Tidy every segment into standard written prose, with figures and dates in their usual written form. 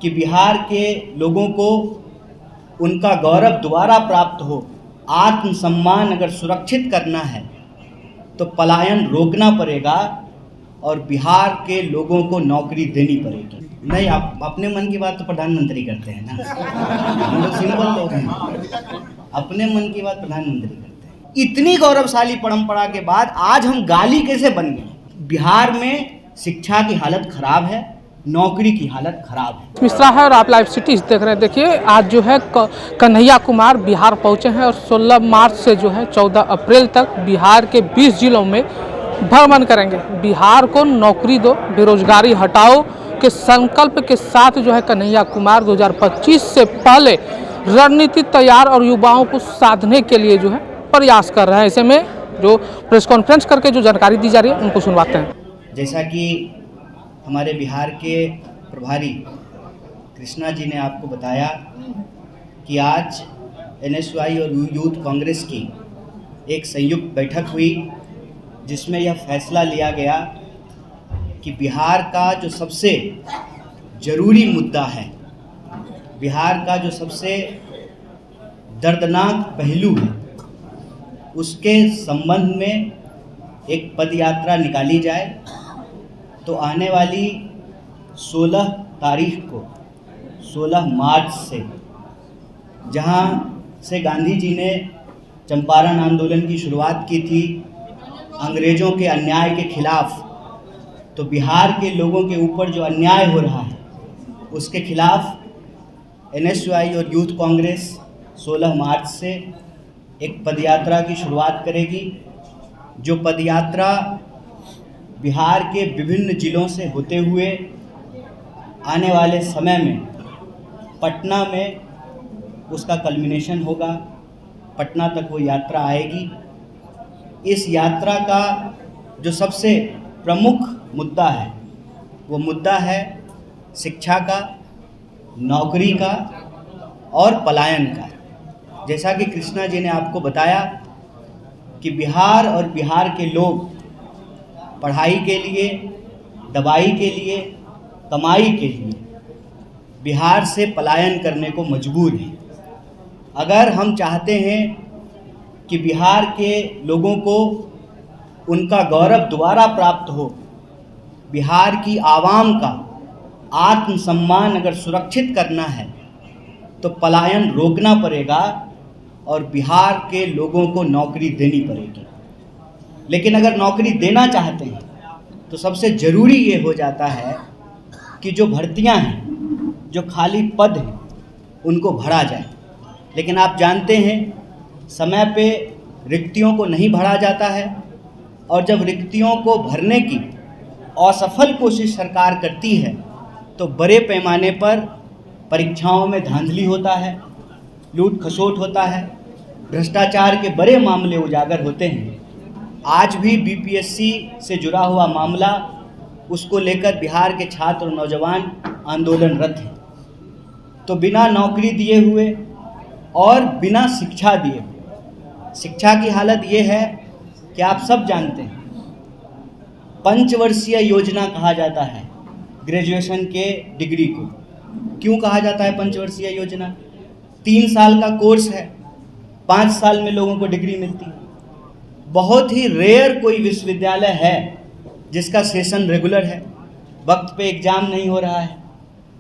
कि बिहार के लोगों को उनका गौरव दोबारा प्राप्त हो, आत्मसम्मान अगर सुरक्षित करना है तो पलायन रोकना पड़ेगा और बिहार के लोगों को नौकरी देनी पड़ेगी। नहीं, आप अपने मन की बात तो प्रधानमंत्री करते हैं ना, हम लोग सिंपल लोग हैं, अपने मन की बात प्रधानमंत्री करते हैं। इतनी गौरवशाली परंपरा के बाद आज हम गाली कैसे बन गए? बिहार में शिक्षा की हालत खराब है, नौकरी की हालत खराब है। मिश्रा है और आप लाइव सिटी देख रहे हैं। देखिए, आज जो है कन्हैया कुमार बिहार पहुंचे हैं और 16 मार्च से जो है 14 अप्रैल तक बिहार के 20 जिलों में भ्रमण करेंगे। बिहार को नौकरी दो, बेरोजगारी हटाओ के संकल्प के साथ जो है कन्हैया कुमार 2025 से पहले रणनीति तैयार और युवाओं को साधने के लिए जो है प्रयास कर रहे हैं। ऐसे में जो प्रेस कॉन्फ्रेंस करके जो जानकारी दी जा रही है उनको सुनवाते हैं। जैसा कि हमारे बिहार के प्रभारी कृष्णा जी ने आपको बताया कि आज NSY और यूथ कांग्रेस की एक संयुक्त बैठक हुई जिसमें यह फैसला लिया गया कि बिहार का जो सबसे ज़रूरी मुद्दा है, बिहार का जो सबसे दर्दनाक पहलू है, उसके संबंध में एक पदयात्रा निकाली जाए। तो आने वाली 16 तारीख को 16 मार्च से, जहां से गांधी जी ने चंपारण आंदोलन की शुरुआत की थी अंग्रेज़ों के अन्याय के खिलाफ, तो बिहार के लोगों के ऊपर जो अन्याय हो रहा है उसके खिलाफ NSY और यूथ कांग्रेस 16 मार्च से एक पदयात्रा की शुरुआत करेगी। जो पदयात्रा बिहार के विभिन्न जिलों से होते हुए आने वाले समय में पटना में उसका कल्मिनेशन होगा, पटना तक वो यात्रा आएगी। इस यात्रा का जो सबसे प्रमुख मुद्दा है वो मुद्दा है शिक्षा का, नौकरी का और पलायन का। जैसा कि कृष्णा जी ने आपको बताया कि बिहार और बिहार के लोग पढ़ाई के लिए, दवाई के लिए, कमाई के लिए बिहार से पलायन करने को मजबूर हैं। अगर हम चाहते हैं कि बिहार के लोगों को उनका गौरव दोबारा प्राप्त हो, बिहार की आवाम का आत्मसम्मान अगर सुरक्षित करना है तो पलायन रोकना पड़ेगा और बिहार के लोगों को नौकरी देनी पड़ेगी। लेकिन अगर नौकरी देना चाहते हैं तो सबसे ज़रूरी ये हो जाता है कि जो भर्तियां हैं, जो खाली पद हैं, उनको भरा जाए। लेकिन आप जानते हैं समय पे रिक्तियों को नहीं भरा जाता है और जब रिक्तियों को भरने की असफल कोशिश सरकार करती है तो बड़े पैमाने पर परीक्षाओं में धांधली होता है, लूट खसोट होता है, भ्रष्टाचार के बड़े मामले उजागर होते हैं। आज भी BPSC से जुड़ा हुआ मामला, उसको लेकर बिहार के छात्र और नौजवान आंदोलनरत हैं। तो बिना नौकरी दिए हुए और बिना शिक्षा दिए हुए, शिक्षा की हालत ये है कि आप सब जानते हैं पंचवर्षीय योजना कहा जाता है ग्रेजुएशन के डिग्री को। क्यों कहा जाता है पंचवर्षीय योजना? 3 साल का कोर्स है, 5 साल में लोगों को डिग्री मिलती है। बहुत ही रेयर कोई विश्वविद्यालय है जिसका सेशन रेगुलर है, वक्त पे एग्ज़ाम नहीं हो रहा है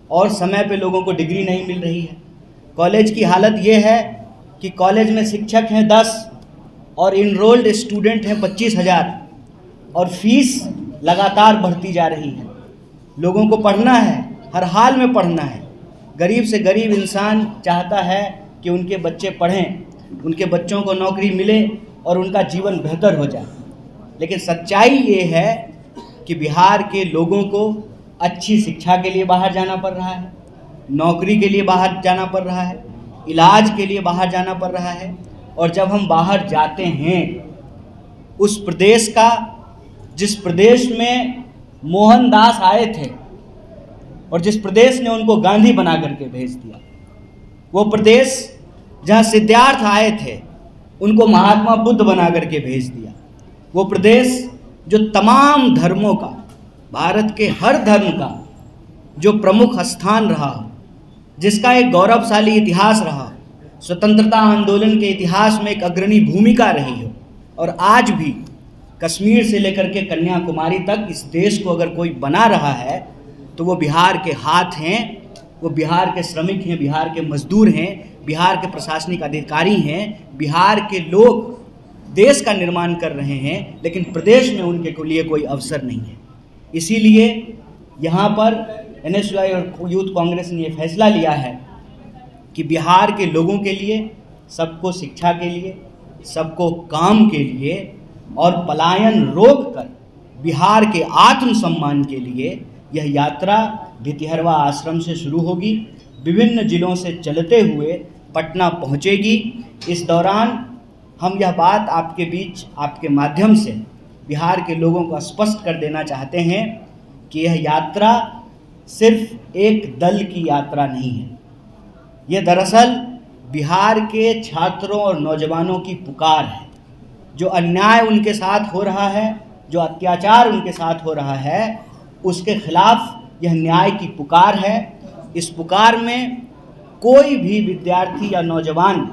और समय पे लोगों को डिग्री नहीं मिल रही है। कॉलेज की हालत ये है कि कॉलेज में शिक्षक हैं 10 और इनरोल्ड स्टूडेंट हैं 25,000 और फीस लगातार बढ़ती जा रही है। लोगों को पढ़ना है, हर हाल में पढ़ना है। गरीब से गरीब इंसान चाहता है कि उनके बच्चे पढ़ें, उनके बच्चों को नौकरी मिले और उनका जीवन बेहतर हो जाए। लेकिन सच्चाई ये है कि बिहार के लोगों को अच्छी शिक्षा के लिए बाहर जाना पड़ रहा है, नौकरी के लिए बाहर जाना पड़ रहा है, इलाज के लिए बाहर जाना पड़ रहा है। और जब हम बाहर जाते हैं उस प्रदेश का, जिस प्रदेश में मोहनदास आए थे और जिस प्रदेश ने उनको गांधी बना करके भेज दिया, वो प्रदेश जहाँ सिद्धार्थ आए थे उनको महात्मा बुद्ध बना करके भेज दिया, वो प्रदेश जो तमाम धर्मों का, भारत के हर धर्म का जो प्रमुख स्थान रहा, जिसका एक गौरवशाली इतिहास रहा, स्वतंत्रता आंदोलन के इतिहास में एक अग्रणी भूमिका रही हो, और आज भी कश्मीर से लेकर के कन्याकुमारी तक इस देश को अगर कोई बना रहा है तो वो बिहार के हाथ हैं, वो बिहार के श्रमिक हैं, बिहार के मजदूर हैं, बिहार के प्रशासनिक अधिकारी हैं, बिहार के लोग देश का निर्माण कर रहे हैं, लेकिन प्रदेश में उनके लिए कोई अवसर नहीं है। इसीलिए यहाँ पर NSUI और यूथ कांग्रेस ने ये फैसला लिया है कि बिहार के लोगों के लिए, सबको शिक्षा के लिए, सबको काम के लिए और पलायन रोककर बिहार के आत्मसम्मान के लिए यह यात्रा भितिहरवा आश्रम से शुरू होगी, विभिन्न जिलों से चलते हुए पटना पहुंचेगी। इस दौरान हम यह बात आपके बीच, आपके माध्यम से बिहार के लोगों को स्पष्ट कर देना चाहते हैं कि यह यात्रा सिर्फ एक दल की यात्रा नहीं है। यह दरअसल बिहार के छात्रों और नौजवानों की पुकार है। जो अन्याय उनके साथ हो रहा है, जो अत्याचार उनके साथ हो रहा है, उसके खिलाफ यह न्याय की पुकार है। इस पुकार में कोई भी विद्यार्थी या नौजवान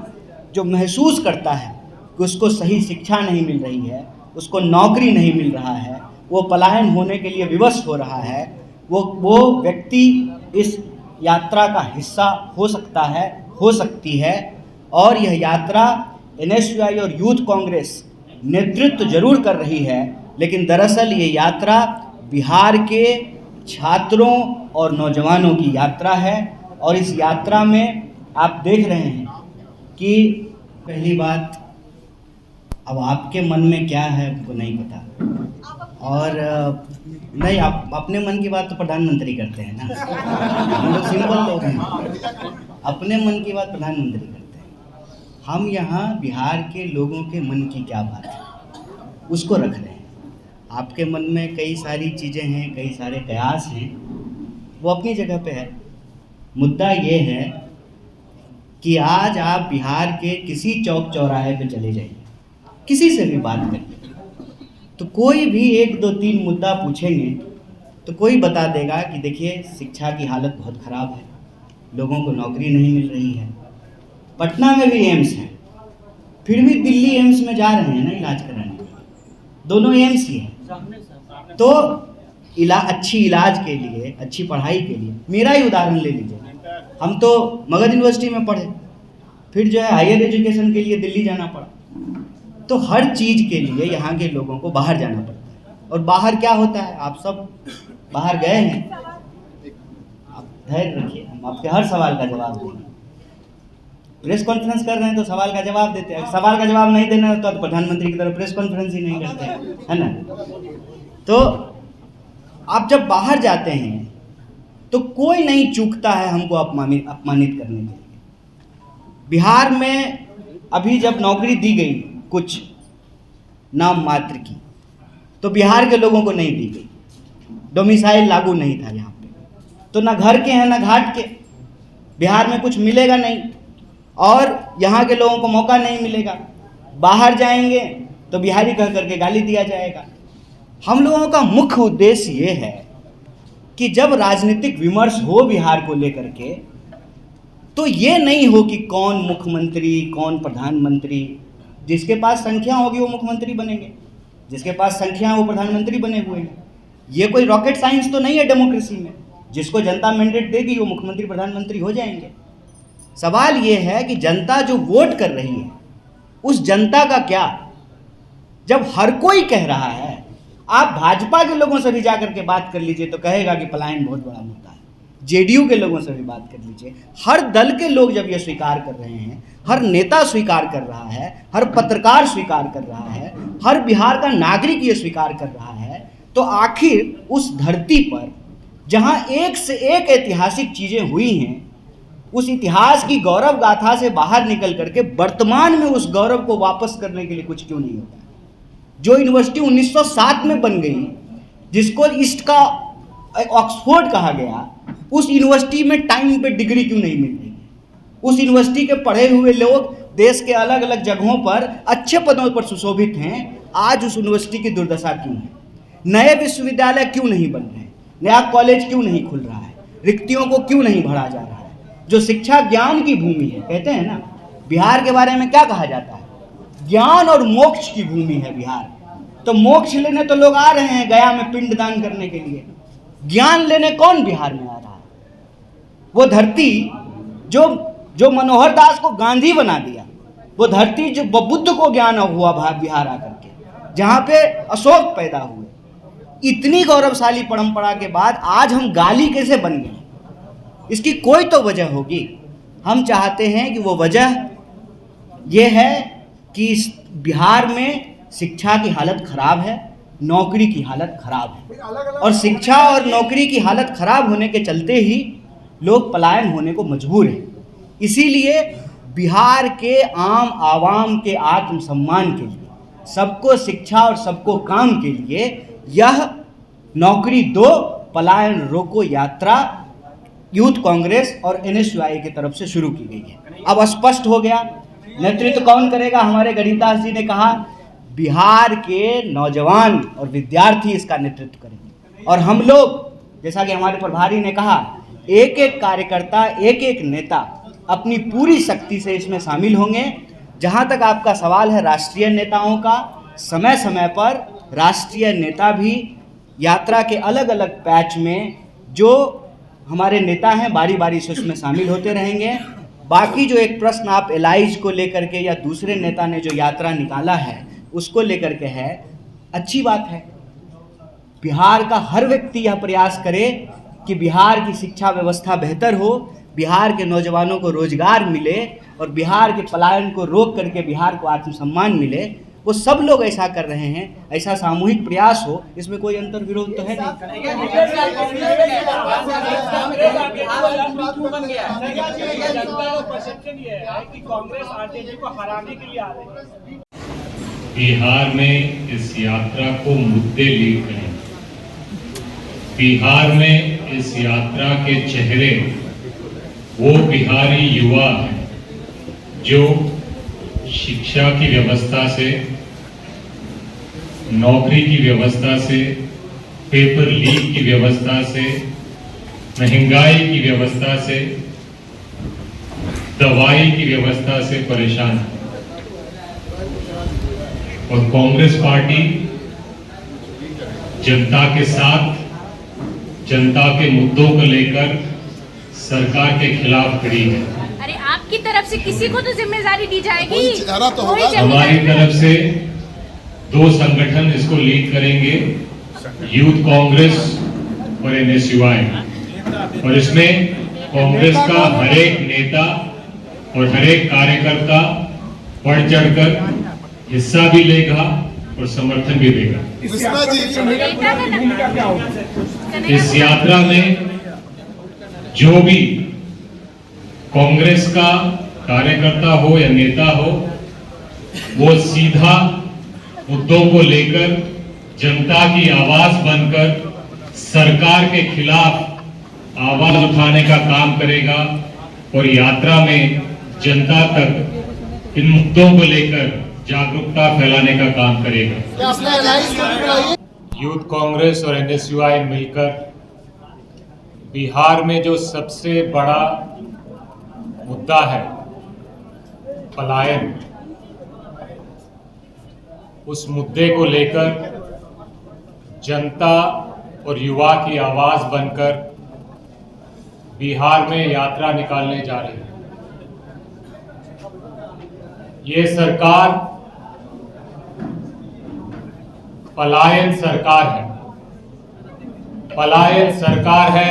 जो महसूस करता है कि उसको सही शिक्षा नहीं मिल रही है, उसको नौकरी नहीं मिल रहा है, वो पलायन होने के लिए विवश हो रहा है, वो व्यक्ति इस यात्रा का हिस्सा हो सकता है, हो सकती है। और यह यात्रा NSUI और यूथ कांग्रेस नेतृत्व जरूर कर रही है, लेकिन दरअसल ये यात्रा बिहार के छात्रों और नौजवानों की यात्रा है। और इस यात्रा में आप देख रहे हैं कि पहली बात, अब आपके मन में क्या है हमको नहीं पता, और नहीं, आप अपने मन की बात तो प्रधानमंत्री करते हैं ना, हम लोग सिंपल लोग हैं, अपने मन की बात प्रधानमंत्री करते हैं। हम यहाँ बिहार के लोगों के मन की क्या बात है उसको रख रहे हैं। आपके मन में कई सारी चीज़ें हैं, कई सारे कयास हैं, वो अपनी जगह पे है। मुद्दा ये है कि आज आप बिहार के किसी चौक चौराहे पे चले जाइए, किसी से भी बात करिए, तो कोई भी 1 2 3 मुद्दा पूछेंगे तो कोई बता देगा कि देखिए शिक्षा की हालत बहुत ख़राब है, लोगों को नौकरी नहीं मिल रही है। पटना में भी एम्स है, फिर भी दिल्ली एम्स में जा रहे हैं ना इलाज कराने, दोनों एम्स ही है। तो अच्छी इलाज के लिए, अच्छी पढ़ाई के लिए, मेरा ही उदाहरण ले लीजिए, हम तो मगध यूनिवर्सिटी में पढ़े, फिर जो है हायर एजुकेशन के लिए दिल्ली जाना पड़ा। तो हर चीज़ के लिए यहाँ के लोगों को बाहर जाना पड़ता है। और बाहर क्या होता है, आप सब बाहर गए हैं, आप धैर्य रखिए, हम आपके हर सवाल का जवाब देंगे। प्रेस कॉन्फ्रेंस कर रहे हैं तो सवाल का जवाब देते हैं, सवाल का जवाब नहीं देना होता तो प्रधानमंत्री की तरफ प्रेस कॉन्फ्रेंस ही नहीं करते हैं, है ना। तो आप जब बाहर जाते हैं तो कोई नहीं चूकता है हमको अपमानित करने के लिए। बिहार में अभी जब नौकरी दी गई कुछ नाम मात्र की, तो बिहार के लोगों को नहीं दी गई, डोमिसाइल लागू नहीं था यहाँ पे, तो ना घर के हैं ना घाट के, बिहार में कुछ मिलेगा नहीं और यहाँ के लोगों को मौका नहीं मिलेगा। बाहर जाएंगे तो बिहारी कह करके गाली दिया जाएगा। हम लोगों का मुख्य उद्देश्य ये है कि जब राजनीतिक विमर्श हो बिहार को लेकर के, तो ये नहीं हो कि कौन मुख्यमंत्री कौन प्रधानमंत्री, जिसके पास संख्या होगी वो मुख्यमंत्री बनेंगे, जिसके पास संख्या है वो प्रधानमंत्री बने हुए हैं। ये कोई रॉकेट साइंस तो नहीं है डेमोक्रेसी में, जिसको जनता मैंडेट देगी वो मुख्यमंत्री प्रधानमंत्री हो जाएंगे। सवाल ये है कि जनता जो वोट कर रही है उस जनता का क्या, जब हर कोई कह रहा है, आप भाजपा के लोगों से भी जाकर के बात कर लीजिए तो कहेगा कि पलायन बहुत बड़ा मुद्दा है, जेडीयू के लोगों से भी बात कर लीजिए, हर दल के लोग जब ये स्वीकार कर रहे हैं, हर नेता स्वीकार कर रहा है, हर पत्रकार स्वीकार कर रहा है, हर बिहार का नागरिक ये स्वीकार कर रहा है, तो आखिर उस धरती पर जहां एक से एक ऐतिहासिक चीजें हुई हैं, उस इतिहास की गौरव गाथा से बाहर निकल करके वर्तमान में उस गौरव को वापस करने के लिए कुछ क्यों नहीं होता। जो यूनिवर्सिटी 1907 में बन गई, जिसको ईस्ट का ऑक्सफोर्ड कहा गया, उस यूनिवर्सिटी में टाइम पे डिग्री क्यों नहीं मिल रही है। उस यूनिवर्सिटी के पढ़े हुए लोग देश के अलग अलग जगहों पर अच्छे पदों पर सुशोभित हैं, आज उस यूनिवर्सिटी की दुर्दशा क्यों है। नए विश्वविद्यालय क्यों नहीं बन रहे, नया कॉलेज क्यों नहीं खुल रहा है, रिक्तियों को क्यों नहीं भरा जा रहा है। जो शिक्षा ज्ञान की भूमि है, कहते हैं ना बिहार के बारे में क्या कहा जाता है, ज्ञान और मोक्ष की भूमि है बिहार। तो मोक्ष लेने तो लोग आ रहे हैं गया में पिंडदान करने के लिए, ज्ञान लेने कौन बिहार में आ रहा है? वो धरती जो मनोहर दास को गांधी बना दिया, वो धरती जो बुद्ध को ज्ञान हुआ बिहार आकर के, जहाँ पे अशोक पैदा हुए, इतनी गौरवशाली परंपरा के बाद आज हम गाली कैसे बन गए? इसकी कोई तो वजह होगी। हम चाहते हैं कि वो वजह ये है कि बिहार में शिक्षा की हालत खराब है, नौकरी की हालत खराब है, और शिक्षा और नौकरी की हालत खराब होने के चलते ही लोग पलायन होने को मजबूर हैं। इसीलिए बिहार के आम आवाम के आत्मसम्मान के लिए, सबको शिक्षा और सबको काम के लिए यह नौकरी दो पलायन रोको यात्रा यूथ कांग्रेस और NSUI की तरफ से शुरू की गई है। अब स्पष्ट हो गया नेतृत्व कौन करेगा। हमारे गणितदास जी ने कहा बिहार के नौजवान और विद्यार्थी इसका नेतृत्व करेंगे, और हम लोग जैसा कि हमारे प्रभारी ने कहा, एक एक कार्यकर्ता, एक एक नेता अपनी पूरी शक्ति से इसमें शामिल होंगे। जहां तक आपका सवाल है राष्ट्रीय नेताओं का, समय समय पर राष्ट्रीय नेता भी यात्रा के अलग अलग पैच में जो हमारे नेता हैं बारी बारी से उसमें शामिल होते रहेंगे। बाकी जो एक प्रश्न आप एलाइज को लेकर के या दूसरे नेता ने जो यात्रा निकाला है उसको लेकर के है, अच्छी बात है। बिहार का हर व्यक्ति यह प्रयास करे कि बिहार की शिक्षा व्यवस्था बेहतर हो, बिहार के नौजवानों को रोजगार मिले और बिहार के पलायन को रोक करके बिहार को आत्मसम्मान मिले। वो सब लोग ऐसा कर रहे हैं, ऐसा सामूहिक प्रयास हो, इसमें कोई अंतर विरोध तो है नहीं। बिहार में इस यात्रा को मुद्दे लीड करें। बिहार में इस यात्रा के चेहरे वो बिहारी युवा हैं जो शिक्षा की व्यवस्था से, नौकरी की व्यवस्था से, पेपर लीक की व्यवस्था से, महंगाई की व्यवस्था से, दवाई की व्यवस्था से परेशान है। और कांग्रेस पार्टी जनता के साथ, जनता के मुद्दों को लेकर सरकार के खिलाफ खड़ी है। अरे आपकी तरफ से किसी को तो जिम्मेदारी दी जाएगी। हमारी तरफ से दो संगठन इसको लीड करेंगे, यूथ कांग्रेस और NSUI, और इसमें कांग्रेस का हर एक नेता और हर एक कार्यकर्ता बढ़ चढ़कर हिस्सा भी लेगा और समर्थन भी देगा। इस यात्रा में जो भी कांग्रेस का कार्यकर्ता हो या नेता हो, वो सीधा मुद्दों को लेकर जनता की आवाज बनकर सरकार के खिलाफ आवाज उठाने का काम करेगा और यात्रा में जनता तक इन मुद्दों को लेकर जागरूकता फैलाने का काम करेगा। यूथ कांग्रेस और NSUI मिलकर बिहार में जो सबसे बड़ा मुद्दा है पलायन, उस मुद्दे को लेकर जनता और युवा की आवाज बनकर बिहार में यात्रा निकालने जा रही है। ये सरकार पलायन सरकार है, पलायन सरकार है,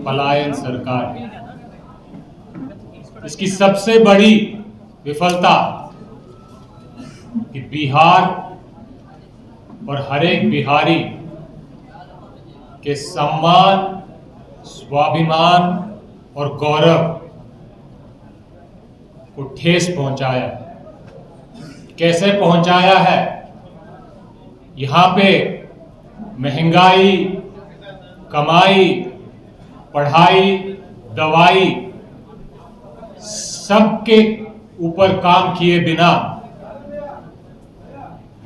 पलायन सरकार है। इसकी सबसे बड़ी विफलता कि बिहार और हर एक बिहारी के सम्मान, स्वाभिमान और गौरव को ठेस पहुंचाया। कैसे पहुंचाया है? यहाँ पे महंगाई, कमाई, पढ़ाई, दवाई सबके ऊपर काम किए बिना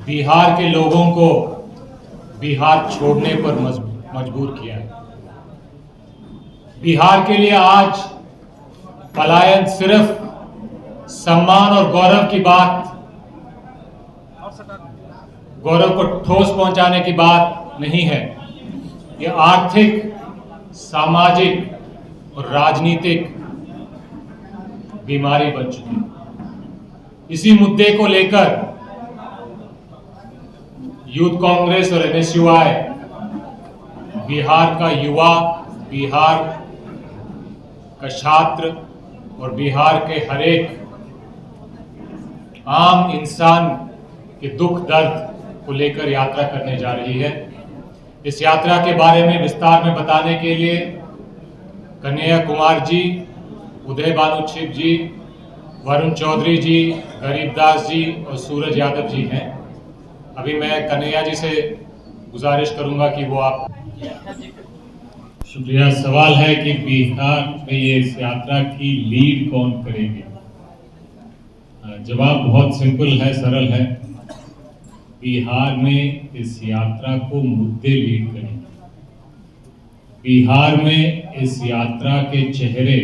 बिहार के लोगों को बिहार छोड़ने पर मजबूर किया है। बिहार के लिए आज पलायन सिर्फ सम्मान और गौरव की बात, गौरव को ठोस पहुंचाने की बात नहीं है। यह आर्थिक, सामाजिक और राजनीतिक बीमारी बन चुकी है। इसी मुद्दे को लेकर यूथ कांग्रेस और एनएसयूआई बिहार का युवा, बिहार का छात्र और बिहार के हर एक आम इंसान के दुख दर्द को लेकर यात्रा करने जा रही है। इस यात्रा के बारे में विस्तार में बताने के लिए कन्हैया कुमार जी, उदय भानु छिप जी, वरुण चौधरी जी, गरीबदास जी और सूरज यादव जी हैं। अभी मैं कन्हैया जी से गुजारिश करूंगा कि वो आप। शुक्रिया। सवाल है कि बिहार में ये इस यात्रा की लीड कौन करेंगे? जवाब बहुत सिंपल है, सरल है। बिहार में इस यात्रा को मुद्दे लीड करेंगे। बिहार में इस यात्रा के चेहरे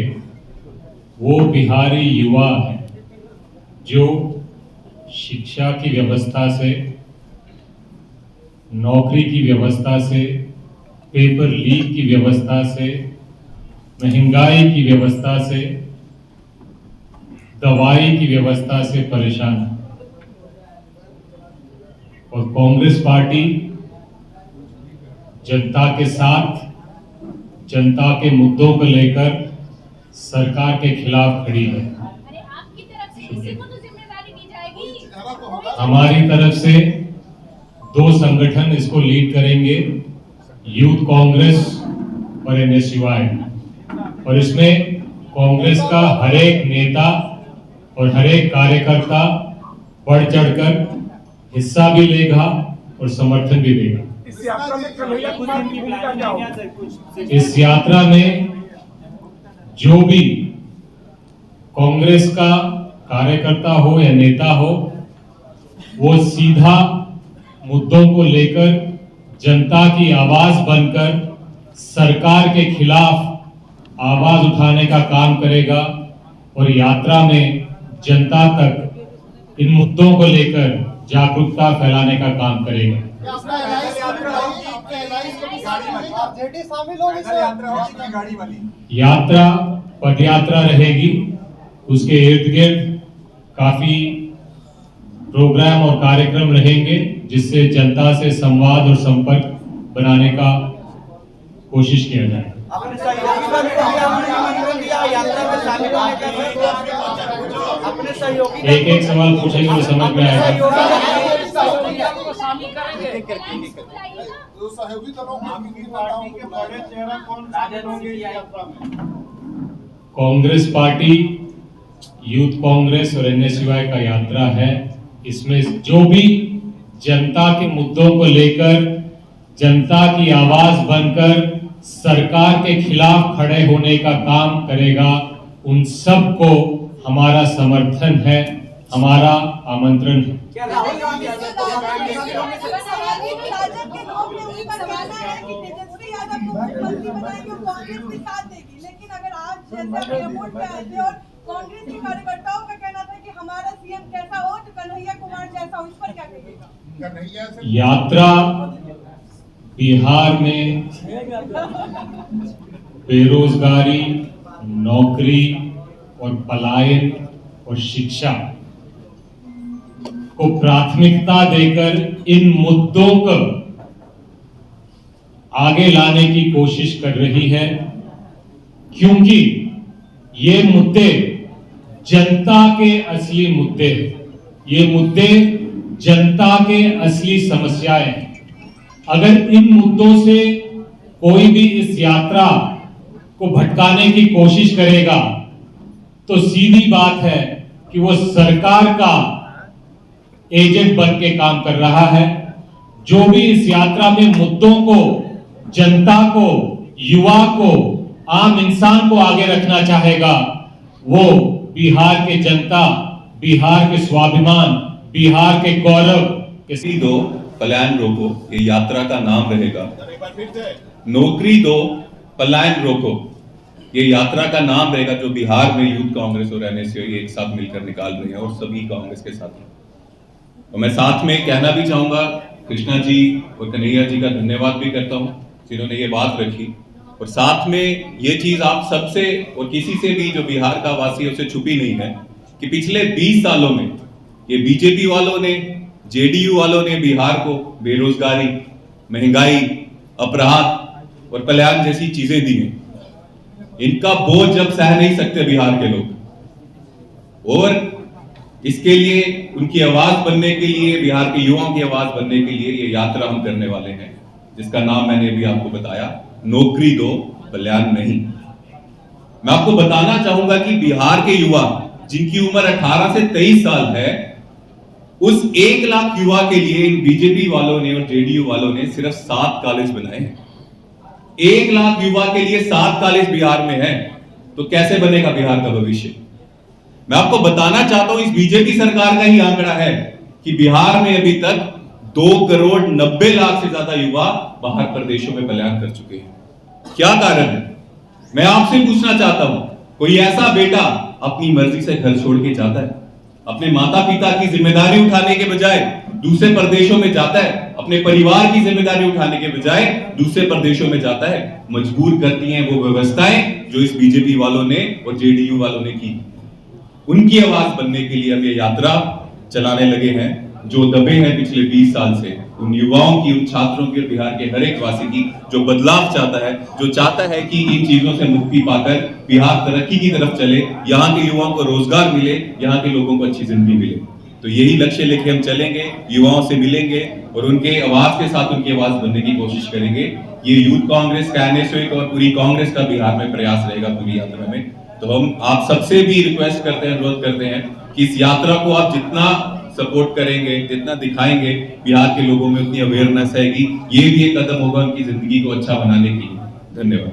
वो बिहारी युवा हैं जो शिक्षा की व्यवस्था से, नौकरी की व्यवस्था से, पेपर लीक की व्यवस्था से, महंगाई की व्यवस्था से, दवाई की व्यवस्था से परेशान है। और कांग्रेस पार्टी जनता के साथ, जनता के मुद्दों को लेकर सरकार के खिलाफ खड़ी है। अरे आपकी तरफ से किसी को तो जिम्मेदारी दी जाएगी। हमारी तरफ से दो संगठन इसको लीड करेंगे, यूथ कांग्रेस और एनएसयूआई। और इसमें कांग्रेस का हर एक नेता और हर एक कार्यकर्ता बढ़ चढ़कर हिस्सा भी लेगा और समर्थन भी देगा। इस यात्रा में कन्हैया कुमार की भूमिका क्या होगी? इस यात्रा में जो भी कांग्रेस का कार्यकर्ता हो या नेता हो, वो सीधा मुद्दों को लेकर जनता की आवाज बनकर सरकार के खिलाफ आवाज उठाने का काम करेगा और यात्रा में जनता तक इन मुद्दों को लेकर जागरूकता फैलाने का काम करेगा। यात्रा पदयात्रा रहेगी, उसके इर्द गिर्द काफी प्रोग्राम और कार्यक्रम रहेंगे जिससे जनता से संवाद और संपर्क बनाने का कोशिश किया जाए। एक एक सवाल पूछेंगे तो समझ में आएगा। कांग्रेस पार्टी, यूथ कांग्रेस और एनएसयूआई का यात्रा है। इसमें जो भी जनता के मुद्दों को लेकर जनता की आवाज बनकर सरकार के खिलाफ खड़े होने का काम करेगा, उन सब को हमारा समर्थन है, हमारा आमंत्रण है। कांग्रेस के कार्यकर्ताओं का कहना था कि हमारा सीएम कैसा हो तो कन्हैया कुमार जैसा हो, इस पर क्या कहिएगा? यात्रा बिहार में बेरोजगारी, नौकरी और पलायन और शिक्षा को प्राथमिकता देकर इन मुद्दों को आगे लाने की कोशिश कर रही है, क्योंकि ये मुद्दे जनता के असली मुद्दे हैं। ये मुद्दे जनता के असली समस्याएं हैं। अगर इन मुद्दों से कोई भी इस यात्रा को भटकाने की कोशिश करेगा तो सीधी बात है कि वो सरकार का एजेंट बन के काम कर रहा है। जो भी इस यात्रा में मुद्दों को, जनता को, युवा को, आम इंसान को आगे रखना चाहेगा, वो बिहार के जनता, बिहार के स्वाभिमान, बिहार के गौरव किसी दो पलायन रोको, ये यात्रा का नाम रहेगा। नौकरी दो, पलायन रोको। ये यात्रा का नाम रहेगा जो बिहार में यूथ कांग्रेस और एनएसयूआई एक साथ मिलकर निकाल रहे हैं और सभी कांग्रेस के साथ हैं। और मैं साथ में कहना भी चाहूंगा, कृष्णा जी और कन्हैया जी का धन्यवाद भी करता हूं जिन्होंने ये बात रखी। और साथ में ये चीज आप सबसे और किसी से भी जो बिहार का वासी है उसे छुपी नहीं है कि पिछले 20 सालों में ये बीजेपी वालों ने, जेडीयू वालों ने बिहार को बेरोजगारी, महंगाई, अपराध और पलायन जैसी चीजें दी हैं। इनका बोझ जब सह नहीं सकते बिहार के लोग, और इसके लिए उनकी आवाज बनने के लिए, बिहार के युवाओं की आवाज बनने के लिए ये यात्रा हम करने वाले हैं, जिसका नाम मैंने भी आपको बताया, नौकरी दो कल्याण नहीं। मैं आपको बताना चाहूंगा कि बिहार के युवा जिनकी उम्र 18 से 23 साल है, उस 1 लाख युवा के लिए बीजेपी वालों ने और जेडीयू वालों ने सिर्फ 7 कॉलेज बनाए हैं। 1 लाख युवा के लिए 7 कॉलेज बिहार में है, तो कैसे बनेगा बिहार का भविष्य? मैं आपको बताना चाहता हूं, इस बीजेपी सरकार का ही आंकड़ा है कि बिहार में अभी तक 2 करोड़ 90 लाख से ज्यादा युवा बाहर प्रदेशों में पलायन कर चुके हैं। क्या कारण है? मैं आपसे पूछना चाहता हूं, कोई ऐसा बेटा अपनी मर्जी से घर छोड़ के जाता है, अपने माता पिता की जिम्मेदारी उठाने के बजाय दूसरे प्रदेशों में जाता है, अपने परिवार की जिम्मेदारी उठाने के बजाय दूसरे प्रदेशों में जाता है? मजबूर करती हैं वो व्यवस्थाएं जो इस बीजेपी वालों ने और जेडीयू वालों ने की। उनकी आवाज बनने के लिए अब ये यात्रा चलाने लगे हैं, जो दबे हैं पिछले 20 साल से, उन युवाओं की, उन छात्रों की और बिहार के हर एक वासी की जो बदलाव चाहता है, जो चाहता है कि इन चीजों से मुक्ति पाकर बिहार तरक्की की तरफ चले, यहाँ के युवाओं को रोजगार मिले, यहाँ के लोगों को अच्छी जिंदगी मिले। तो यही लक्ष्य लेके हम चलेंगे, युवाओं से मिलेंगे और उनके आवाज के साथ उनकी आवाज बनने की कोशिश करेंगे। ये यूथ कांग्रेस का, एनएसयूआई का और पूरी कांग्रेस का बिहार में प्रयास रहेगा पूरी यात्रा में। तो हम आप सबसे भी रिक्वेस्ट करते हैं, अनुरोध करते हैं कि इस यात्रा को आप जितना सपोर्ट करेंगे, जितना दिखाएंगे, बिहार के लोगों में उतनी अवेयरनेस आएगी। ये भी एक कदम होगा उनकी जिंदगी को अच्छा बनाने के लिए। धन्यवाद।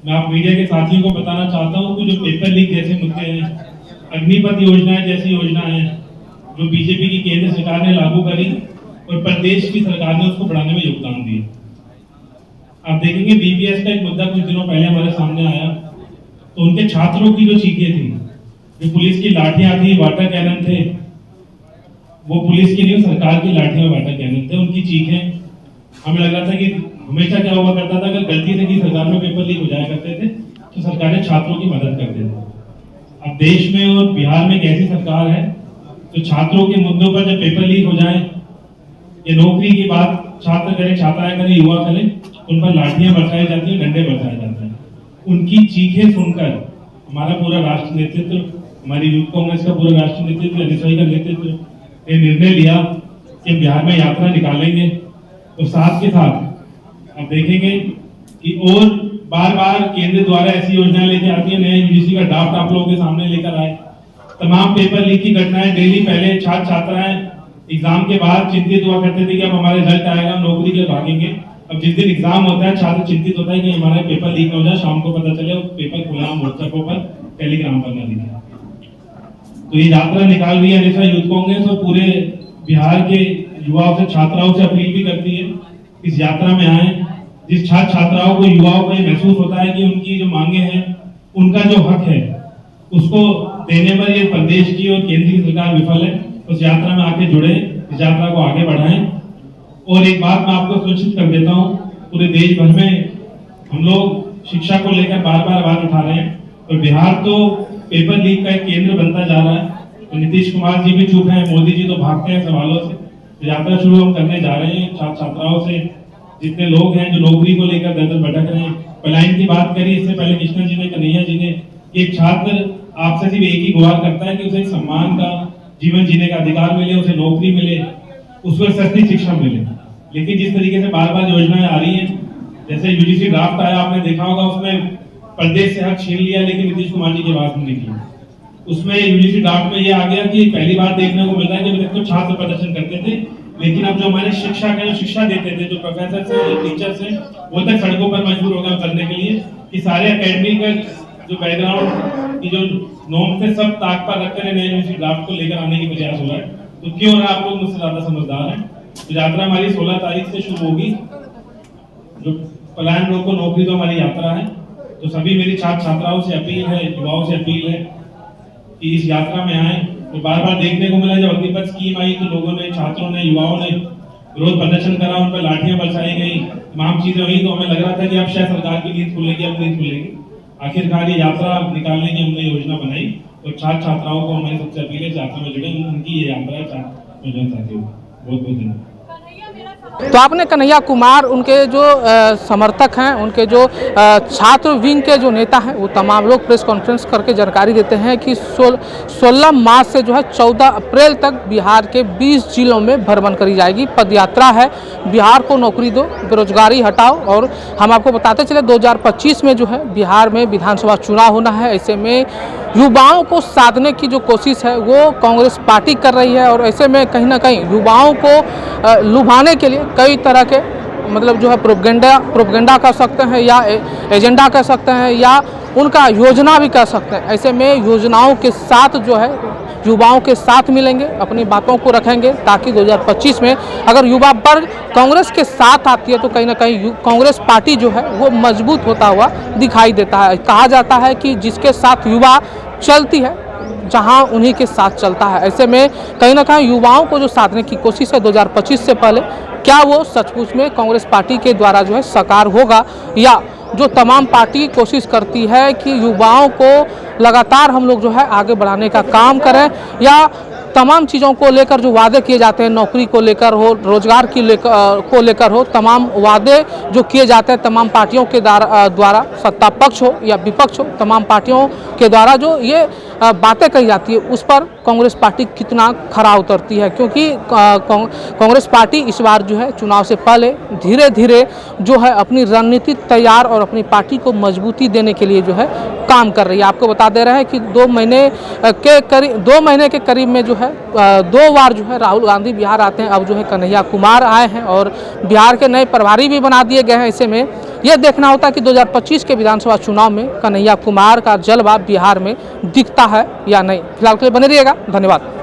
मैं आप मीडिया के साथियों को बताना चाहता हूं कि जो पेपर लीक जैसे मुद्दे हैं, अग्निपथ योजनाएं जैसी योजनाएं जो बीजेपी की केंद्र सरकार ने लागू करी और प्रदेश की सरकार ने उसको बढ़ाने में योगदान दिया। आप देखेंगे बीपीएस का एक मुद्दा कुछ दिनों पहले हमारे सामने आया, तो उनके छात्रों की जो चीखें थी, जो पुलिस की लाठियां थी, वाटर कैनन थे, वो पुलिस की नहीं, सरकार की लाठियां वाटर कैनन थे, उनकी चीखें। हमें लगा था कि हमेशा क्या हुआ करता था, अगर गलती से की सरकार में पेपर लीक हो जाया करते थे तो सरकारें छात्रों की मदद करते थे। अब देश में और बिहार में एक ऐसी सरकार है तो छात्रों के मुद्दों पर जब पेपर लीक हो जाए, ये नौकरी की बात छात्र करे, छात्राएं करें, युवा करें, उन पर लाठियां बरसाई जाती हैं, डंडे बरसाए जाते हैं। उनकी चीखें सुनकर हमारा पूरा राष्ट्र नेतृत्व, हमारी यूथ कांग्रेस का पूरा राष्ट्रीय नेतृत्व, एनएसयूआई का नेतृत्व ने निर्णय लिया कि बिहार में यात्रा निकालेंगे। और साथ के साथ आप देखेंगे कि और बार बार केंद्र द्वारा ऐसी योजनाएं लेके आती है, नए यूजीसी का ड्राफ्ट आप लोगों के सामने लेकर आए। तमाम पेपर लीक की घटनाएं डेली, पहले छात्र छात्राएं एग्जाम के बाद चिंतित हुआ करते थे कि अब हमारे रिजल्ट आएगा, नौकरी के भागेंगे। अब जिस दिन एग्जाम होता है छात्र चिंतित होता है कि हमारा पेपर लीक हो जाए, शाम को पता चले पेपर खुला व्हाट्सएप पर, टेलीग्राम पर न दिखा। तो ये यात्रा निकाल रही है एनएसयूआई यूथ कांग्रेस और पूरे बिहार के युवाओं से, छात्राओं से अपील भी करती है इस यात्रा में आए। जिस छात्र छात्राओं को, युवाओं को ये महसूस होता है कि उनकी जो मांगे हैं, उनका जो हक है, उसको देने पर ये प्रदेश की और केंद्र की सरकार विफल है, उस यात्रा में आके जुड़े, इस यात्रा को आगे बढ़ाएं। और एक बात मैं आपको सूचित कर देता हूँ, पूरे देश भर में हम लोग शिक्षा को लेकर बार बार आवाज उठा रहे हैं और बिहार तो पेपर लीक का एक केंद्र बनता जा रहा है। तो नीतीश कुमार जी भी चुप हैं, मोदी जी तो भागते हैं सवालों से। तो यात्रा शुरू हम करने जा रहे हैं छात्र छात्राओं से, जितने लोग हैं जो नौकरी को लेकर दर दर भटक रहे हैं। पलायन की बात करी इससे पहले कृष्णा जी ने, कन्हैया जी ने। एक छात्र आपसे सिर्फ एक ही गुहार करता है कि उसे सम्मान का जीवन जीने का अधिकार मिले, उसे नौकरी मिले, उसको सस्ती शिक्षा मिले। लेकिन जिस तरीके से बार बार योजनाएं आ रही हैं, जैसे यूजीसी ड्राफ्ट आया, आपने देखा होगा, उसमें प्रदेश से हक छीन लिया, लेकिन नीतीश कुमार जी की बात नहीं निकली। उसमें यूजीसी ड्राफ्ट में ये आ गया कि पहली बार देखने को मिल रहा है कि अभी तक तो छात्र प्रदर्शन करते थे, लेकिन अब जो हमारे शिक्षा के, जो शिक्षा देते थे, जो प्रोफेसर से, जो टीचर्स हैं, वो तक सड़कों पर मजबूर होगा करने के लिए कि सारे एकेडमिक जो बैकग्राउंड की जो नॉर्म थे सब ताक पर रखकर नए यूजीसी ड्राफ्ट को लेकर आने की प्रयास हो रहा है। तो क्यों रहा, आप लोग मुझसे ज्यादा समझदार हैं। तो यात्रा हमारी 16 तारीख से शुरू होगी, जो पलायन रोको नौकरी दो हमारी यात्रा है। तो सभी मेरी छात्र छात्राओं से अपील है, युवाओं से अपील है कि इस यात्रा में आए। तो बार बार देखने को मिला जब अग्निपथ स्कीम आई तो लोगों ने, छात्रों ने, युवाओं ने विरोध प्रदर्शन करा, उन पर लाठियां बरसाई गई, तमाम चीजें हुई। तो हमें लग रहा था कि अब शायद सरकार की नींद खुलेगी, अब नींद खुलेगी। आखिरकार ये यात्रा निकालने की हमने योजना बनाई और छात्र छात्राओं को हमारी सबसे अपील है यात्रा में जुड़े, उनकी ये यात्रा है साथियों। बहुत बहुत धन्यवाद। तो आपने कन्हैया कुमार, उनके जो समर्थक हैं, उनके जो छात्र विंग के जो नेता हैं, वो तमाम लोग प्रेस कॉन्फ्रेंस करके जानकारी देते हैं कि 16 मार्च से जो है 14 अप्रैल तक बिहार के 20 जिलों में भ्रमण करी जाएगी। पदयात्रा है बिहार को नौकरी दो, बेरोजगारी हटाओ। और हम आपको बताते चले 2025 में जो है बिहार में विधानसभा चुनाव होना है। ऐसे में युवाओं को साधने की जो कोशिश है वो कांग्रेस पार्टी कर रही है। और ऐसे में कहीं ना कहीं युवाओं को लुभाने के लिए कई तरह के मतलब जो है प्रोपेगेंडा कर सकते हैं या एजेंडा कह सकते हैं या उनका योजना भी कह सकते हैं। ऐसे में योजनाओं के साथ जो है युवाओं के साथ मिलेंगे, अपनी बातों को रखेंगे, ताकि 2025 में अगर युवा वर्ग कांग्रेस के साथ आती है तो कहीं ना कहीं कांग्रेस पार्टी जो है वो मजबूत होता हुआ दिखाई देता है। कहा जाता है कि जिसके साथ युवा चलती है जहां उन्हीं के साथ चलता है। ऐसे में कहीं ना कहीं युवाओं को जो साधने की कोशिश है 2025 से पहले, क्या वो सचमुच में कांग्रेस पार्टी के द्वारा जो है साकार होगा, या जो तमाम पार्टी कोशिश करती है कि युवाओं को लगातार हम लोग जो है आगे बढ़ाने का काम करें, या तमाम चीज़ों को लेकर जो वादे किए जाते हैं, नौकरी को लेकर हो, रोजगार को लेकर हो, तमाम वादे जो किए जाते हैं तमाम पार्टियों के द्वारा, सत्ता पक्ष हो या विपक्ष हो, तमाम पार्टियों के द्वारा जो ये बातें कही जाती है, उस पर कांग्रेस पार्टी कितना खरा उतरती है। क्योंकि कांग्रेस पार्टी इस बार जो है चुनाव से पहले धीरे धीरे जो है अपनी रणनीति तैयार और अपनी पार्टी को मजबूती देने के लिए जो है काम कर रही है। आपको बता दे रहे हैं कि 2 महीने के करीब में जो है 2 बार जो है राहुल गांधी बिहार आते हैं। अब जो है कन्हैया कुमार आए हैं और बिहार के नए प्रभारी भी बना दिए गए हैं। ऐसे में यह देखना होता है कि 2025 के विधानसभा चुनाव में कन्हैया कुमार का जलवा बिहार में दिखता है या नहीं। फिलहाल के लिए बने रहिएगा, धन्यवाद।